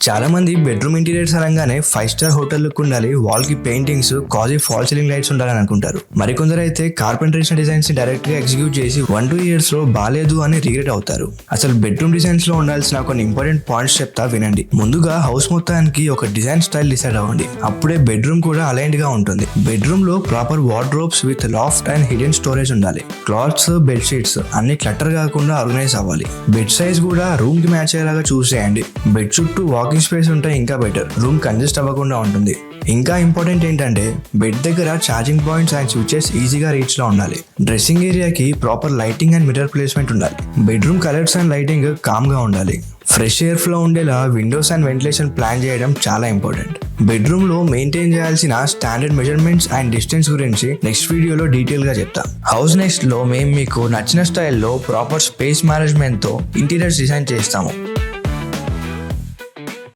చాలా మంది bedroom interiors అనగానే 5 స్టార్ హోటల్ లుక్ ఉండాలి, వాల్ కి పెయింటింగ్స్, కాజీ ఫాల్ సీలింగ్ లైట్స్ ఉండాలని అనుకుంటారు. మరికొందరు అయితే కార్పెంటరేషన్ డిజైన్స్ ని డైరెక్ట్ గా ఎగ్జిక్యూట్ చేసి 1-2 ఇయర్స్ లో బాలేదు అని రిగ్రెట్ అవుతారు. అసలు బెడ్రూమ్ డిజైన్స్ లో ఉండాల్సిన కొన్ని ఇంపార్టెంట్ పాయింట్స్ చెప్తా వినండి. ముందుగా హౌస్ మొత్తానికి ఒక డిజైన్ స్టైల్ డిసైడ్ అవ్వండి. అప్పుడే బెడ్రూమ్ కూడా అలైన్డ్ గా ఉంటుంది. బెడ్రూమ్ లో proper wardrobes with laughed and hidden storage ఉండాలి. క్లాత్స్, బెడ్షీట్స్ అన్ని క్లటర్ కాకుండా ఆర్గనైజ్ అవ్వాలి. బెడ్ సైజ్ కూడా రూమ్ కి మ్యాచ్ అయ్యేలాగా చూస్ చేయండి. బెడ్ చుట్టూ వాకింగ్ స్పేస్ ఉంటే ఇంకా బెటర్, రూమ్ కంజెస్ట్ అవ్వకుండా ఉంటుంది. ఇంకా ఇంపార్టెంట్ ఏంటంటే బెడ్ దగ్గర ఛార్జింగ్ పాయింట్స్ అండ్ స్విచెస్ ఈజీగా రీచ్ లో ఉండాలి. డ్రెస్సింగ్ ఏరియాకి proper lighting and mirror placement ఉండాలి. Bedroom colours and lighting calm గా ఉండాలి. ఫ్రెష్ ఎయిర్ ఫ్లో ఉండేలా విండోస్ అండ్ వెంటిలేషన్ ప్లాన్ చేయడం చాలా ఇంపార్టెంట్. బెడ్రూమ్ లో మెయింటైన్ చేయాల్సిన స్టాండర్డ్ మెజర్మెంట్స్ అండ్ డిస్టెన్స్ గురించి నెక్స్ట్ వీడియోలో డీటెయిల్ గా చెప్తా. హౌస్ నెక్స్ట్ లో మేము మీకు నచ్చిన స్టైల్లో ప్రాపర్ స్పేస్ మేనేజ్మెంట్ తో ఇంటీరియర్స్ డిజైన్ చేస్తాము.